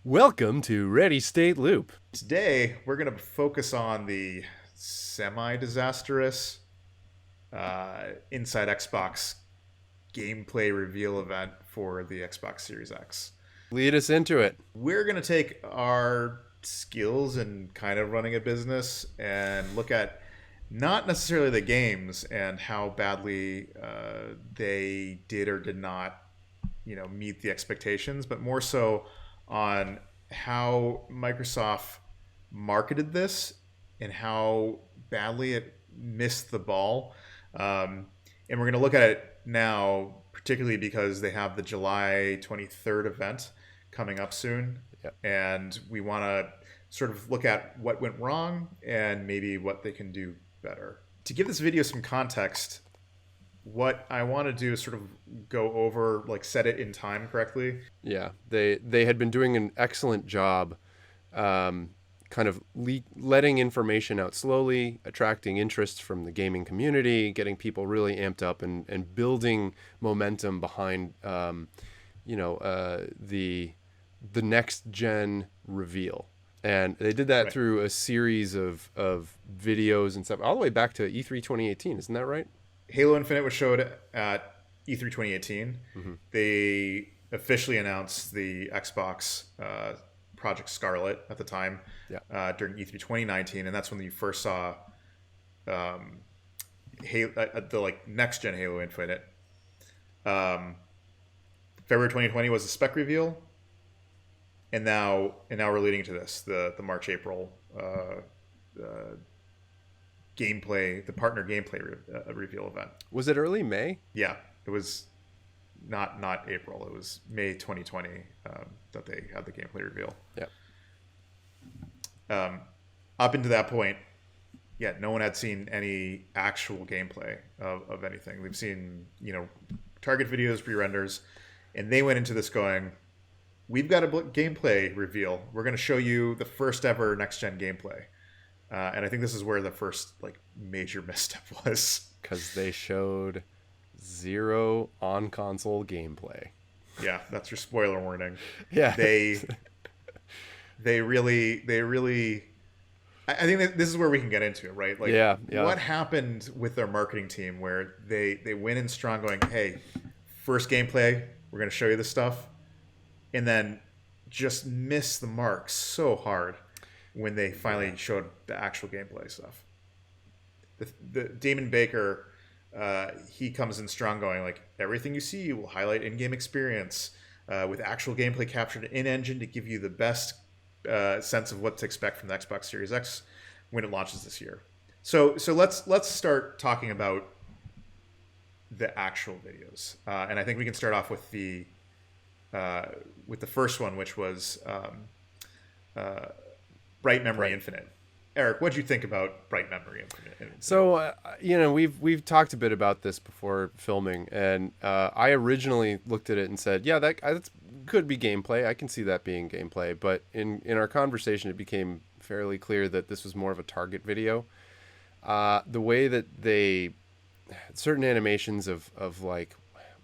Welcome to Ready State Loop. Today, we're going to focus on the semi disastrous Inside Xbox gameplay reveal event for the Xbox Series X. Lead us into it. We're going to take our skills in kind of running a business and look at not necessarily the games and how badly they did or did not, meet the expectations, but more so on how Microsoft marketed this and how badly it missed the ball. And we're going to look at it now, particularly because they have the July 23rd event coming up soon. Yep. And we want to sort of look at what went wrong and maybe what they can do better. To give this video some context, what I want to do is sort of go over, like, set it in time correctly. Yeah, they had been doing an excellent job kind of letting information out slowly, attracting interest from the gaming community, getting people really amped up and building momentum behind the next gen reveal. And they did that Right. through a series of videos and stuff all the way back to E3 2018. Isn't that right? Halo Infinite was showed at E3 2018. Mm-hmm. They officially announced the Xbox Project Scarlet at the time during E3 2019, and that's when you first saw the next gen Halo Infinite. February 2020 was the spec reveal, and now we're leading to this the March April gameplay, the partner gameplay reveal event. Was it early May? Yeah, it was not April. It was May 2020 that they had the gameplay reveal. Yeah. Up into that point, no one had seen any actual gameplay of anything. They've seen, target videos, pre-renders, and they went into this going, we've got a gameplay reveal. We're going to show you the first ever next-gen gameplay. And I think this is where the first major misstep was. Because they showed zero on-console gameplay. Yeah, that's your spoiler warning. Yeah. They really I think that this is where we can get into it, right? Yeah. What happened with their marketing team where they went in strong going, hey, first gameplay, we're going to show you this stuff, and then just miss the mark so hard when they finally showed the actual gameplay stuff. The Damon Baker, he comes in strong going, everything you see will highlight in-game experience with actual gameplay captured in-engine to give you the best sense of what to expect from the Xbox Series X when it launches this year. So let's start talking about the actual videos, and I think we can start off with the first one, which was Bright Memory Infinite. Eric, what did you think about Bright Memory Infinite? So, we've talked a bit about this before filming, and I originally looked at it and said, yeah, that could be gameplay. I can see that being gameplay. But in our conversation, it became fairly clear that this was more of a target video. The way that certain animations of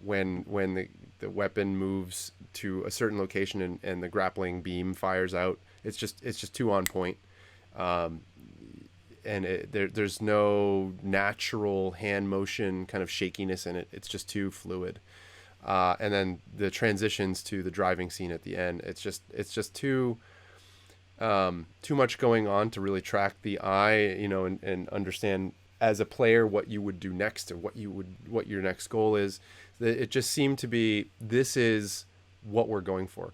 when the weapon moves to a certain location and the grappling beam fires out, it's just too on point. And there's no natural hand motion kind of shakiness in it. It's just too fluid. And then the transitions to the driving scene at the end, it's just too much going on to really track the eye, and understand as a player what you would do next or what your next goal is. It just seemed to be, this is what we're going for.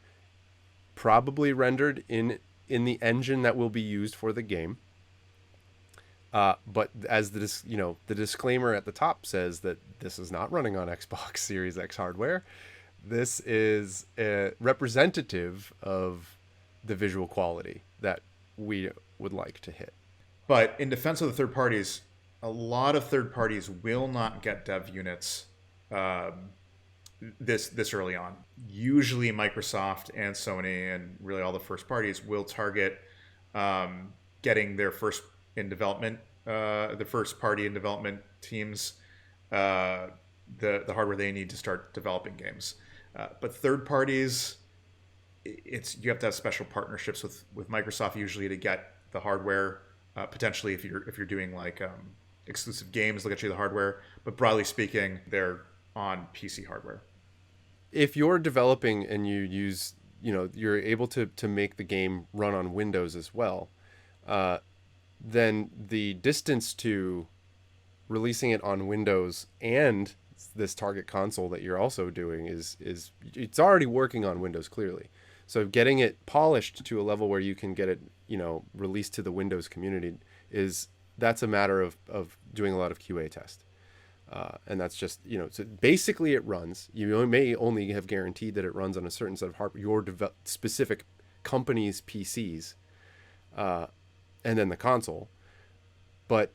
Probably rendered in the engine that will be used for the game. But as the disclaimer at the top says that this is not running on Xbox Series X hardware. This is representative of the visual quality that we would like to hit. But in defense of the third parties, a lot of third parties will not get dev units this early on. Usually Microsoft and Sony and really all the first parties will target getting their first in development, the first party in development teams, the hardware they need to start developing games. But third parties, it's you have to have special partnerships with Microsoft usually to get the hardware. Potentially, if you're doing like exclusive games, they'll get you the hardware. But broadly speaking, they're on PC hardware. If you're developing and you use, you're able to make the game run on Windows as well, then the distance to releasing it on Windows and this target console that you're also doing is it's already working on Windows clearly. So getting it polished to a level where you can get it, released to the Windows community that's a matter of doing a lot of QA test. And that's just, so basically it runs. You may only have guaranteed that it runs on a certain set of hardware, your specific company's PCs, and then the console. But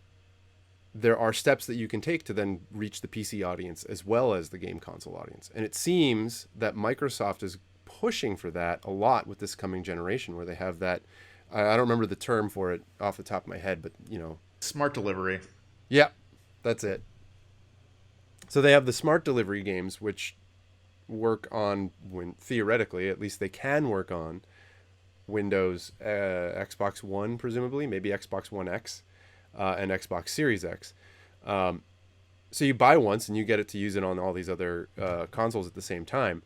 there are steps that you can take to then reach the PC audience as well as the game console audience. And it seems that Microsoft is pushing for that a lot with this coming generation, where they have that, I don't remember the term for it off the top of my head, but Smart delivery. Yeah, that's it. So they have the smart delivery games, which work on, theoretically, at least they can work on Windows, Xbox One, presumably, maybe Xbox One X, and Xbox Series X. So you buy once and you get it to use it on all these other consoles at the same time,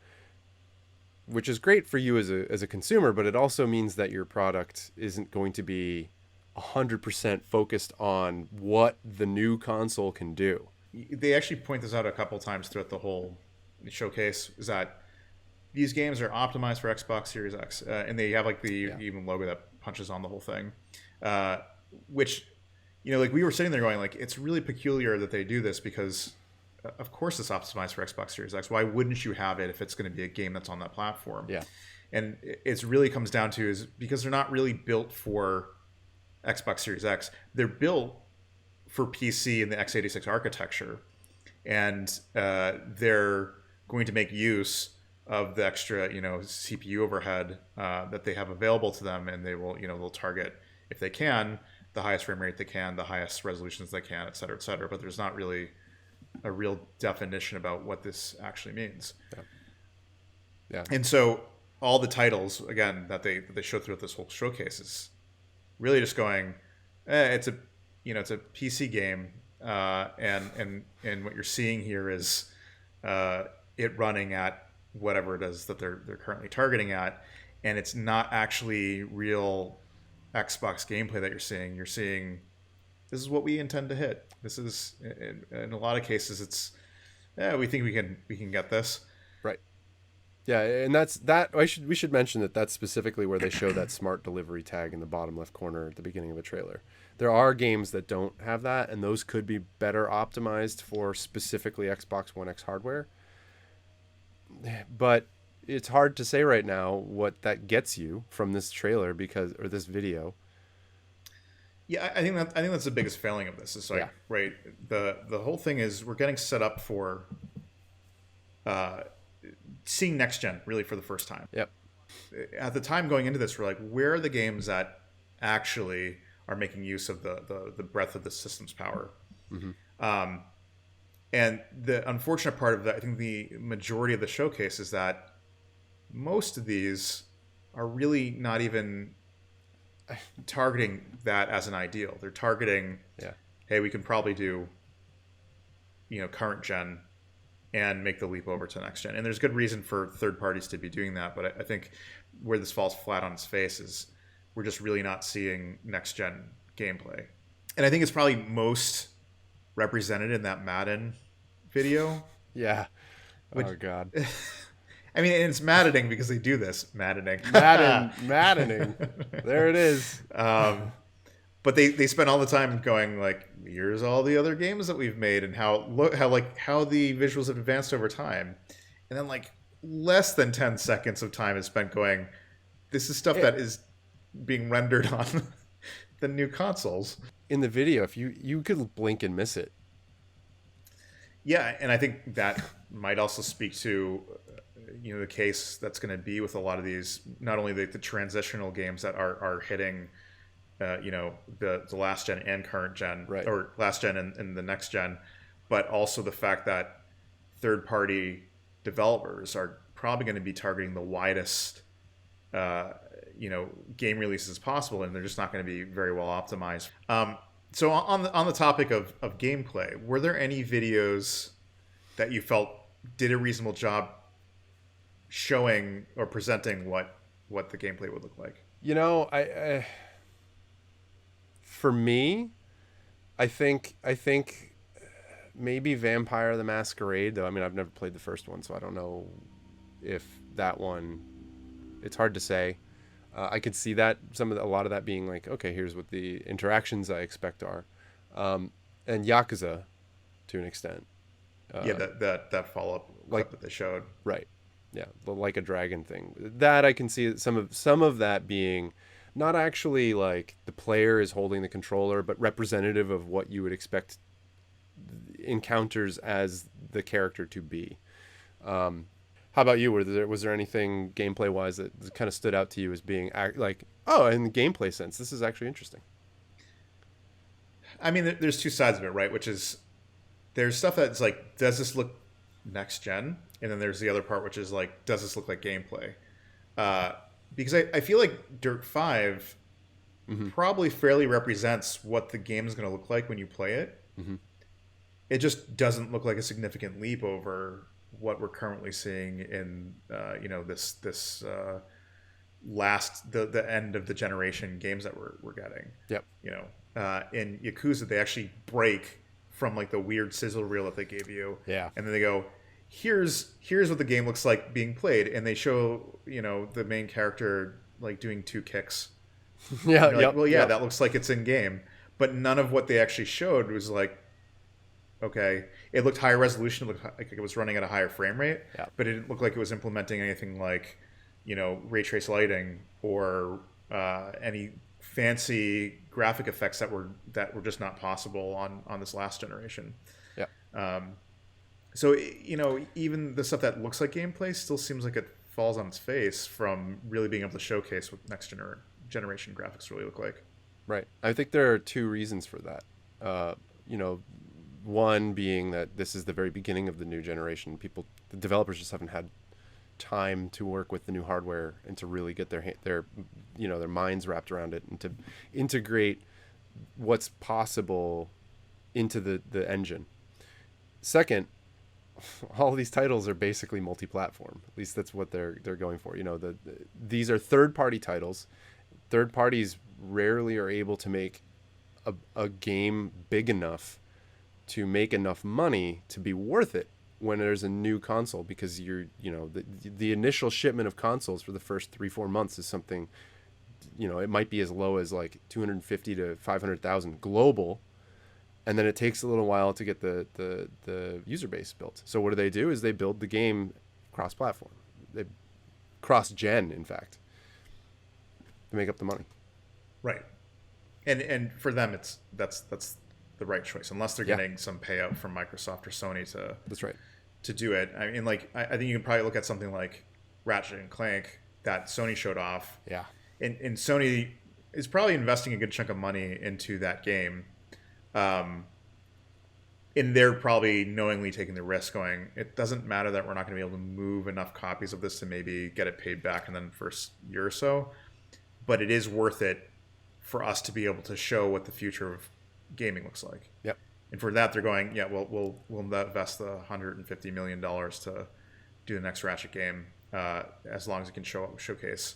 which is great for you as a consumer, but it also means that your product isn't going to be 100% focused on what the new console can do. They actually point this out a couple times throughout the whole showcase, is that these games are optimized for Xbox Series X, and they have like the even logo that punches on the whole thing, which, like we were sitting there going like, it's really peculiar that they do this, because of course it's optimized for Xbox Series X. Why wouldn't you have it if it's going to be a game that's on that platform? Yeah. And it's really comes down to is because they're not really built for Xbox Series X. They're built for PC in the x86 architecture, and they're going to make use of the extra, CPU overhead that they have available to them, and they will, they'll target, if they can, the highest frame rate they can, the highest resolutions they can, et cetera, et cetera. But there's not really a real definition about what this actually means. Yeah. And so all the titles, again, that they show throughout this whole showcase is really just going, it's a PC game, and what you're seeing here is it running at whatever it is that they're currently targeting at, and it's not actually real Xbox gameplay that you're seeing. You're seeing, this is what we intend to hit. This is, in a lot of cases, it's, we think we can get this. Right. Yeah, and we should mention that that's specifically where they show that smart delivery tag in the bottom left corner at the beginning of a trailer. There are games that don't have that, and those could be better optimized for specifically Xbox One X hardware. But it's hard to say right now what that gets you from this trailer or this video. Yeah, I think that's the biggest failing of this. Is like, right, the whole thing is we're getting set up for seeing next gen really for the first time. Yep. At the time going into this, we're like, where are the games that actually are making use of the breadth of the system's power? Mm-hmm. And the unfortunate part of that, I think the majority of the showcase is that most of these are really not even targeting that as an ideal. They're targeting, hey, we can probably do, current gen and make the leap over to next gen. And there's good reason for third parties to be doing that. But I think where this falls flat on its face is we're just really not seeing next gen gameplay. And I think it's probably most represented in that Madden video. Yeah. Oh, God. I mean, and it's maddening because they do this. Maddening. There it is. But they spend all the time going like, here's all the other games that we've made and how the visuals have advanced over time. And then like less than 10 seconds of time is spent going, this is stuff that is being rendered on the new consoles. In the video, if you could blink and miss it. Yeah, and I think that might also speak to the case that's going to be with a lot of these, not only the transitional games that are hitting the last gen and current gen, right, or last gen and the next gen, but also the fact that third party developers are probably going to be targeting the widest uh, game releases as possible, and they're just not going to be very well optimized. So on the topic of gameplay, were there any videos that you felt did a reasonable job showing or presenting what the gameplay would look like? I for me, I think maybe Vampire the Masquerade, though. I mean, I've never played the first one, so I don't know if that one. It's hard to say. I could see that a lot of that being like, okay, here's what the interactions I expect are, and Yakuza, to an extent. Yeah, that follow up clip that they showed. Right. Yeah, the like a dragon thing. That I can see some of that being not actually like the player is holding the controller, but representative of what you would expect encounters as the character to be. How about you? Was there anything gameplay wise that kind of stood out to you as being like, oh, in the gameplay sense, this is actually interesting? I mean, there's two sides of it, right? Which is there's stuff that's like, does this look next gen? And then there's the other part, which is like, does this look like gameplay? Because I feel like Dirt 5 probably fairly represents what the game is going to look like when you play it. It just doesn't look like a significant leap over what we're currently seeing in this last the end of the generation games that we're getting. Yep. In Yakuza, they actually break from like the weird sizzle reel that they gave you. Yeah. And then they go, here's what the game looks like being played, and they show the main character like doing 2 kicks. Yeah. Like, well, yeah, that looks like it's in game, but none of what they actually showed was like, okay, it looked higher resolution, it looked like it was running at a higher frame rate, but it didn't look like it was implementing anything like ray trace lighting or any fancy graphic effects that were just not possible on this last generation. So even the stuff that looks like gameplay still seems like it falls on its face from really being able to showcase what next generation graphics really look like. Right. I think there are 2 reasons for that. One being that this is the very beginning of the new generation. The developers just haven't had time to work with the new hardware and to really get their minds wrapped around it and to integrate what's possible into the engine. Second, all these titles are basically multi-platform. At least that's what they're going for. These are third-party titles. Third parties rarely are able to make a game big enough to make enough money to be worth it when there's a new console, because the initial shipment of consoles for the first 3-4 months is something, it might be as low as like 250 to 500,000 global. And then it takes a little while to get the user base built. So what do? Is they build the game cross-platform. They cross-gen, in fact, to make up the money. Right. And for them, that's the right choice, unless they're getting some payout from Microsoft or Sony to. That's right. To do it. I mean, like I think you can probably look at something like Ratchet and Clank that Sony showed off. Yeah. And Sony is probably investing a good chunk of money into that game. And they're probably knowingly taking the risk going, it doesn't matter that we're not going to be able to move enough copies of this to maybe get it paid back in the first year or so, but it is worth it for us to be able to show what the future of gaming looks like. Yep. And for that, they're going, yeah, we'll invest the $150 million to do the next Ratchet game, as long as it can showcase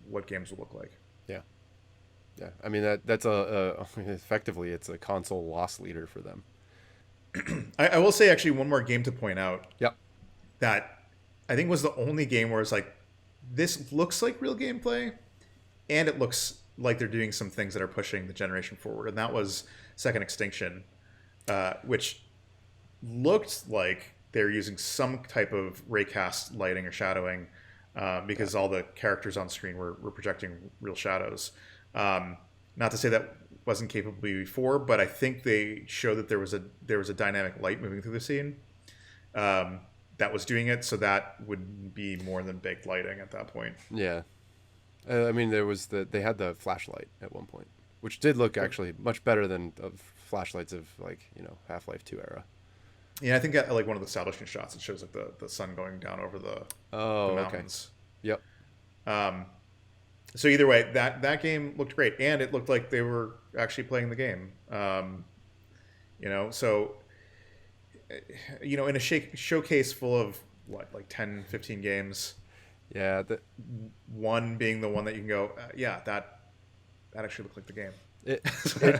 what games will look like. Yeah. Yeah, I mean that's effectively it's a console loss leader for them. I will say actually one more game to point out. Yep. That I think was the only game where it's like, this looks like real gameplay, and it looks like they're doing some things that are pushing the generation forward, and that was Second Extinction, which looked like they're using some type of raycast lighting or shadowing, because all the characters on screen were projecting real shadows. Not to say that wasn't capable before, but I think they showed that there was a dynamic light moving through the scene that was doing it, so that would be more than baked lighting at that point. Yeah, I mean they had the flashlight at one point, which did look actually much better than flashlights of Half-Life 2 era. Yeah, I think at like one of the establishment shots, it shows like the sun going down over the mountains. Okay. Yep. Um, so either way, that game looked great, and it looked like they were actually playing the game. So in a showcase full of what, like 10, 15 games, Yeah, one being the one that you can go, yeah, that actually looked like the game. it,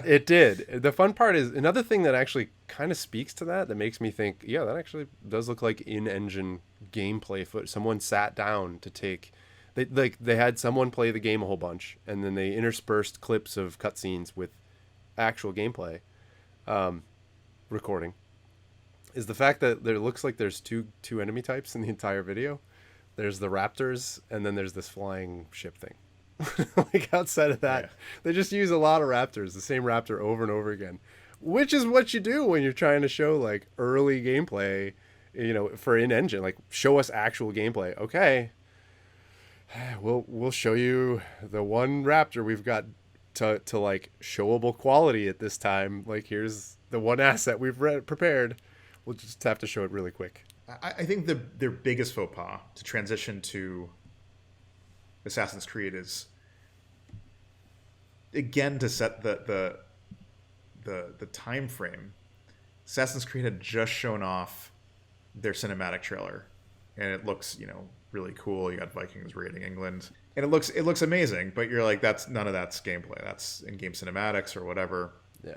it did. The fun part is another thing that actually kind of speaks to that makes me think, yeah, that actually does look like in-engine gameplay footage. Someone sat down to take, they had someone play the game a whole bunch, and then they interspersed clips of cutscenes with actual gameplay recording. Is the fact that there looks like there's two enemy types in the entire video. There's the raptors, and then there's this flying ship thing. Like outside of that, Yeah. they just use a lot of raptors, the same raptor over and over again, which is what you do when you're trying to show like early gameplay, for in engine. Like show us actual gameplay. Okay, we'll show you the one raptor we've got to like showable quality at this time. Like here's the one asset we've prepared. We'll just have to show it really quick. I think their biggest faux pas to transition to Assassin's Creed is, again, to set the time frame. Assassin's Creed had just shown off their cinematic trailer, and it looks really cool. You got Vikings raiding England, and it looks amazing. But you're like, that's none of that's gameplay. That's in-game cinematics or whatever. Yeah.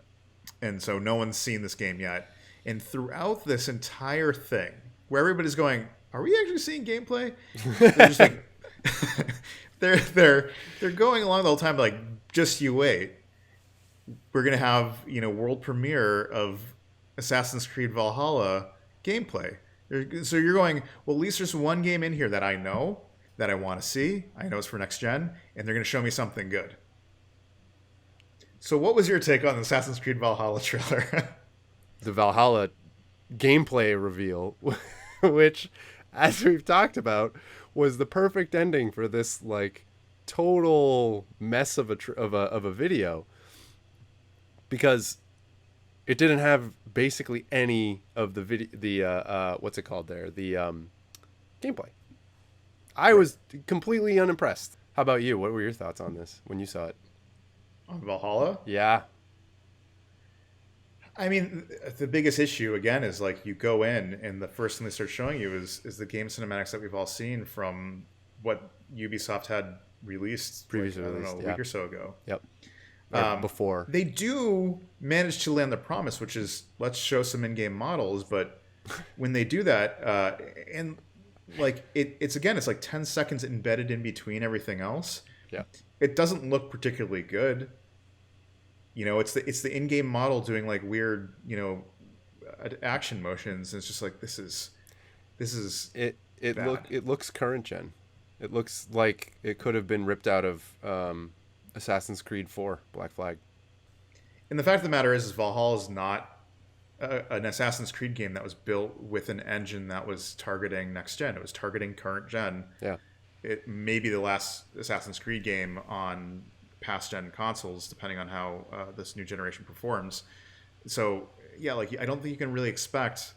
And so no one's seen this game yet. And throughout this entire thing, where everybody's going, are we actually seeing gameplay? They're just like, they're going along the whole time like, just you wait. We're gonna have world premiere of Assassin's Creed Valhalla gameplay. So you're going, well, at least there's one game in here that I know, that I want to see. I know it's for next gen, and they're gonna show me something good. So what was your take on the Assassin's Creed Valhalla trailer? The Valhalla gameplay reveal, which, as we've talked about, was the perfect ending for this like total mess of a video, because it didn't have basically any of the video, the what's it called there, the gameplay. I was completely unimpressed. How about you? What were your thoughts on this when you saw it? On Valhalla? Yeah. I mean, the biggest issue again is like you go in and the first thing they start showing you is the game cinematics that we've all seen from what Ubisoft had released Previously like, I don't released, know, a yeah. week or so ago. Yep. Or before. They do manage to land the promise, which is let's show some in-game models, but when they do that, and like it's like 10 seconds embedded in between everything else. Yeah. It doesn't look particularly good. It's the in-game model doing like weird, action motions, and it's just like this is bad. It looks current gen. It looks like it could have been ripped out of Assassin's Creed 4 Black Flag. And the fact of the matter is Valhalla is not an Assassin's Creed game that was built with an engine that was targeting next gen. It was targeting current gen. Yeah. It may be the last Assassin's Creed game on past gen consoles, depending on how this new generation performs. So yeah, like I don't think you can really expect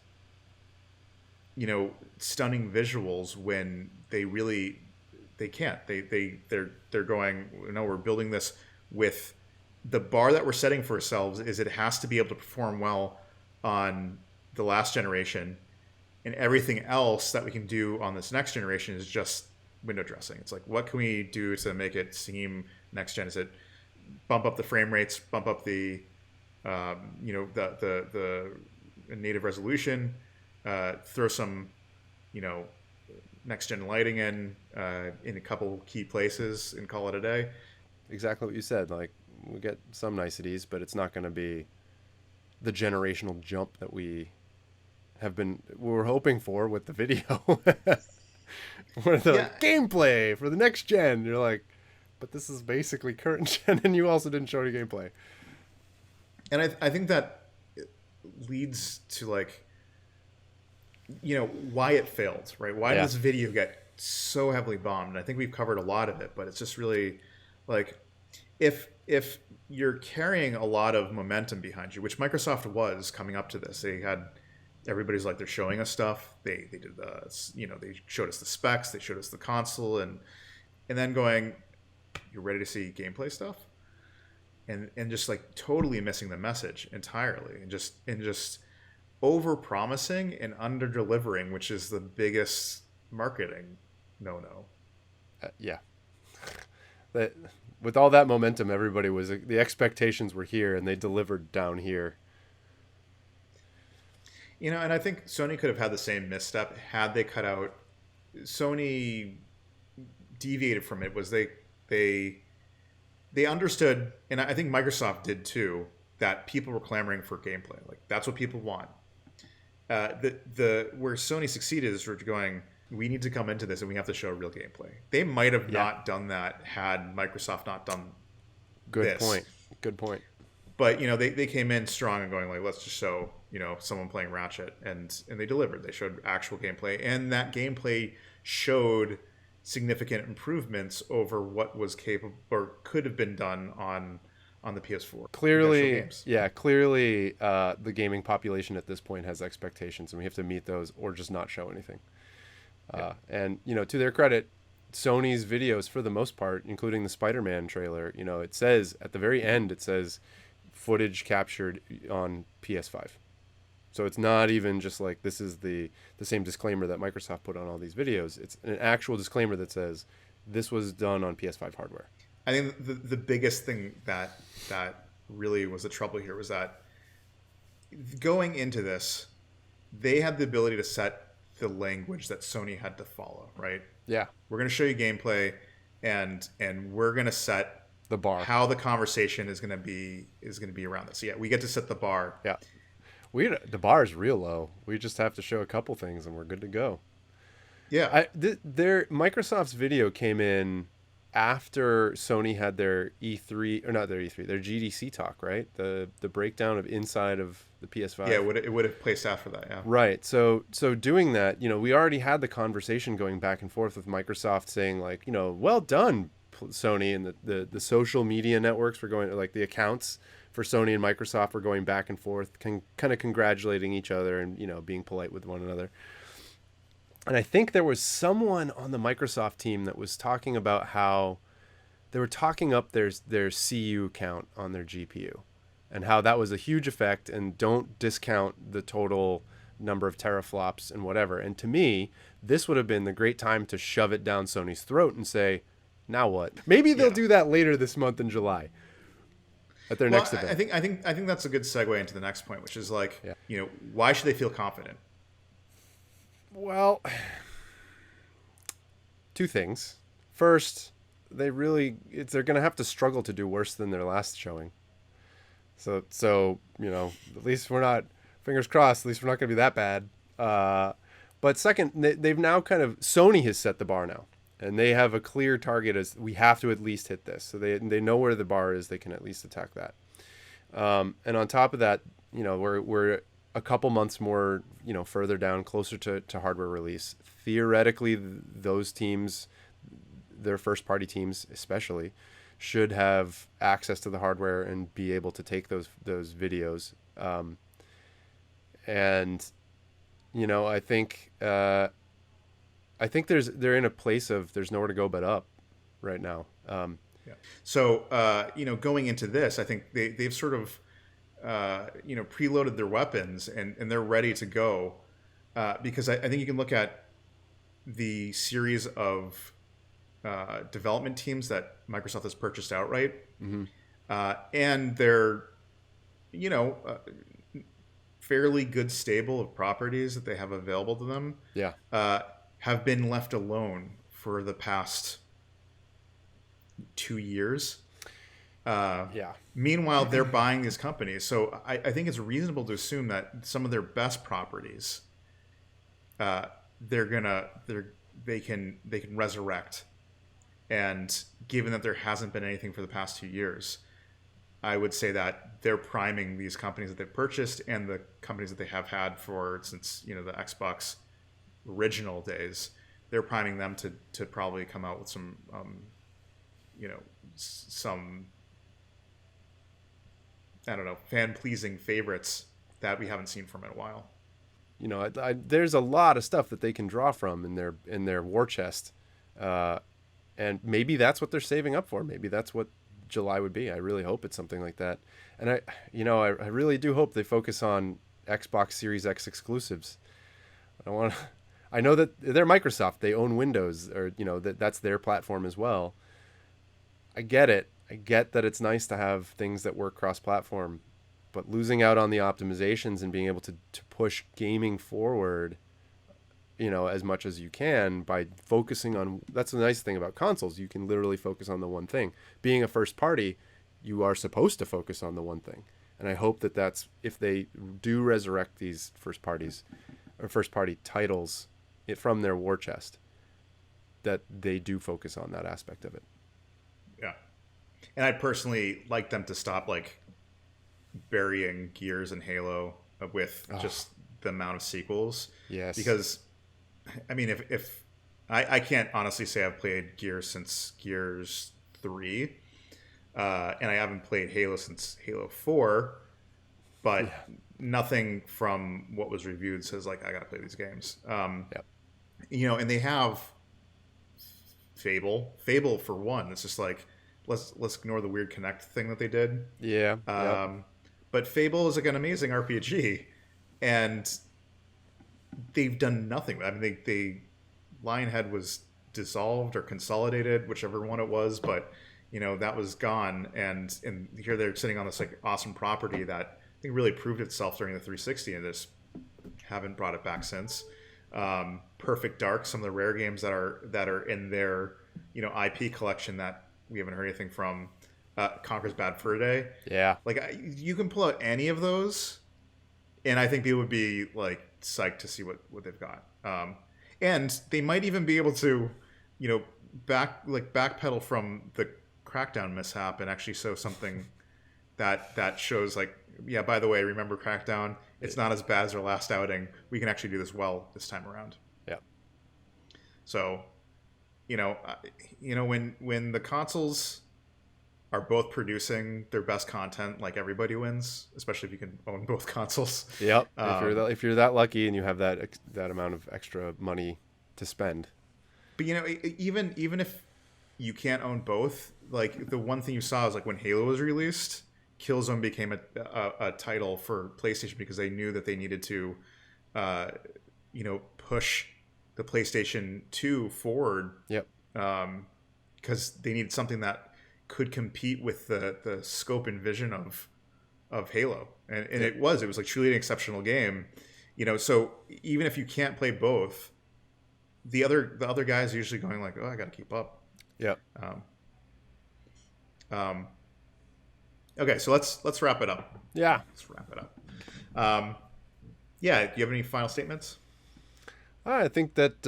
stunning visuals when they can't. They're going, no, we're building this with the bar that we're setting for ourselves is it has to be able to perform well on the last generation, and everything else that we can do on this next generation is just window dressing. It's like, what can we do to make it seem next gen? Is it bump up the frame rates, bump up the the native resolution, throw some next gen lighting in a couple key places and call it a day? Exactly what you said. Like we get some niceties, but it's not going to be the generational jump that we were hoping for with the video. Where the gameplay for the next gen, you're like, but this is basically current gen, and you also didn't show any gameplay. And I think that leads to like, why it failed, right? Why did this video get so heavily bombed? And I think we've covered a lot of it, but it's just really like, if you're carrying a lot of momentum behind you, which Microsoft was coming up to this, they had everybody's like, they're showing us stuff. They did they showed us the specs, they showed us the console, and and then going, "You're ready to see gameplay stuff," and just like totally missing the message entirely, and just over promising and under delivering, which is the biggest marketing no. Yeah. That with all that momentum, everybody was the expectations were here, and they delivered down here. And I think Sony could have had the same misstep had they cut out. Sony deviated from it was they they understood, and I think Microsoft did too, that people were clamoring for gameplay. Like that's what people want. The where Sony succeeded is sort of going, we need to come into this and we have to show real gameplay. They might have not done that had Microsoft not done Good this. point. Good point. But they came in strong and going like, let's just show someone playing Ratchet, and they delivered. They showed actual gameplay, and that gameplay showed significant improvements over what was capable or could have been done on the PS4. Clearly, the gaming population at this point has expectations, and we have to meet those or just not show anything. And to their credit, Sony's videos, for the most part, including the Spider-Man trailer, it says at the very end, it says footage captured on PS5. So it's not even just like this is the same disclaimer that Microsoft put on all these videos. It's an actual disclaimer that says this was done on PS5 hardware. I think the biggest thing that really was the trouble here was that going into this, they had the ability to set the language that Sony had to follow, right? Yeah. We're going to show you gameplay, and we're going to set the bar, how the conversation is going to be around this. Yeah, we get to set the bar. Yeah. The bar is real low. We just have to show a couple things and we're good to go. Yeah. Microsoft's video came in after Sony had their E3, or not their E3, their GDC talk, right? The breakdown of inside of the PS5. Yeah, it would have placed after that, yeah. Right. So doing that, we already had the conversation going back and forth with Microsoft saying like, well done, Sony, and the social media networks were going, like the accounts for Sony and Microsoft were going back and forth, kind of congratulating each other and, being polite with one another. And I think there was someone on the Microsoft team that was talking about how they were talking up their CU count on their GPU and how that was a huge effect, and don't discount the total number of teraflops and whatever. And to me, this would have been the great time to shove it down Sony's throat and say, now what? Maybe they'll do that later this month in July at their next event. I think that's a good segue into the next point, which is like, why should they feel confident? Well, two things. First, they're going to have to struggle to do worse than their last showing. So at least we're not, fingers crossed, at least we're not going to be that bad. But second, they've now Sony has set the bar now. And they have a clear target as we have to at least hit this. So they know where the bar is. They can at least attack that. And on top of that, we're a couple months more, further down, closer to hardware release. Theoretically, those teams, their first party teams especially, should have access to the hardware and be able to take those videos. I think they're in a place of there's nowhere to go but up right now. Yeah. So going into this, I think they've sort of preloaded their weapons and they're ready to go, because I think you can look at the series of development teams that Microsoft has purchased outright, and their fairly good stable of properties that they have available to them. Yeah. Have been left alone for the past 2 years. Meanwhile, they're buying these companies. So I think it's reasonable to assume that some of their best properties, they can resurrect. And given that there hasn't been anything for the past 2 years, I would say that they're priming these companies that they've purchased and the companies that they have had since the Xbox original days. They're priming them to probably come out with some some I don't know, fan pleasing favorites that we haven't seen from in a while. There's a lot of stuff that they can draw from in their war chest, And maybe that's what they're saving up for. Maybe that's what July would be. I really hope it's something like that. And I really do hope they focus on Xbox Series X exclusives. I don't want to. I know that they're Microsoft. They own Windows, or that's their platform as well. I get it. I get that it's nice to have things that work cross-platform, but losing out on the optimizations and being able to push gaming forward, as much as you can by focusing on. That's the nice thing about consoles. You can literally focus on the one thing. Being a first party, you are supposed to focus on the one thing. And I hope that that's, if they do resurrect these first party titles from their war chest, that they do focus on that aspect of it. Yeah. And I'd personally like them to stop like burying Gears and Halo with just the amount of sequels. Yes. Because I mean, if I can't honestly say I've played Gears since Gears 3, and I haven't played Halo since Halo 4, but nothing from what was reviewed says like I gotta play these games. Yep. And they have Fable for one. It's just like let's ignore the weird Connect thing that they did. Yeah. But Fable is like an amazing RPG, and they've done nothing. I mean, they Lionhead was dissolved or consolidated, whichever one it was, but that was gone. And here they're sitting on this like awesome property that I think really proved itself during the 360, and just haven't brought it back since. Perfect Dark, some of the rare games that are in their IP collection that we haven't heard anything from. Conker's Bad Fur Day. Yeah. Like you can pull out any of those, and I think people would be like psyched to see what they've got. And they might even be able to, backpedal from the Crackdown mishap and actually show something that shows like, yeah, by the way, remember Crackdown? It's not as bad as our last outing. We can actually do this well this time around. Yeah. So, when the consoles are both producing their best content, like everybody wins, especially if you can own both consoles. Yep. If you're that lucky and you have that amount of extra money to spend. But even if you can't own both, like the one thing you saw is like when Halo was released, Killzone became a title for PlayStation because they knew that they needed to, push the PlayStation 2 forward. Yep. Because they needed something that could compete with the scope and vision of Halo, and it was like truly an exceptional game. So even if you can't play both, the other guys are usually going like, oh, I got to keep up. Yeah. Okay, so let's wrap it up. Yeah. Let's wrap it up. Yeah. Do you have any final statements? I think that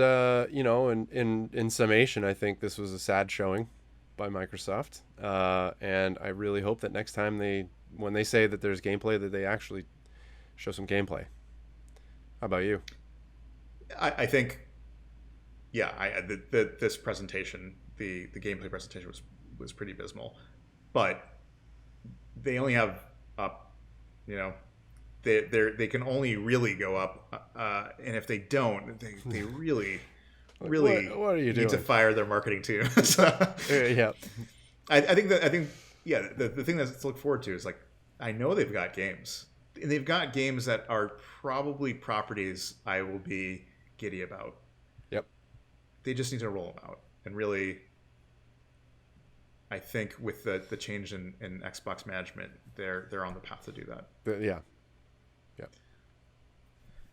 in summation, I think this was a sad showing by Microsoft, and I really hope that next time when they say that there's gameplay, that they actually show some gameplay. How about you? I think, yeah, this presentation, the gameplay presentation was pretty abysmal, but they only have up, they can only really go up, and if they don't, they really. Really, what are you doing? Need to fire their marketing team. So, yeah, I think the thing that's to look forward to is like I know they've got games, and they've got games that are probably properties I will be giddy about. Yep. They just need to roll them out, and really, I think with the change in Xbox management, they're on the path to do that. Yeah.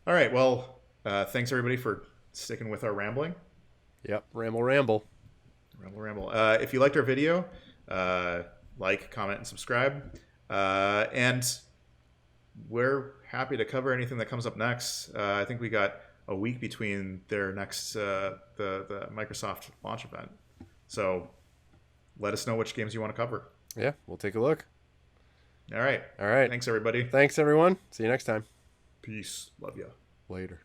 All right. Well, thanks everybody for sticking with our rambling. Yep. Ramble. If you liked our video, like, comment, and subscribe. And we're happy to cover anything that comes up next. I think we got a week between their next the Microsoft launch event. So let us know which games you want to cover. Yeah, we'll take a look. All right. Thanks, everybody. Thanks, everyone. See you next time. Peace. Love ya. Later.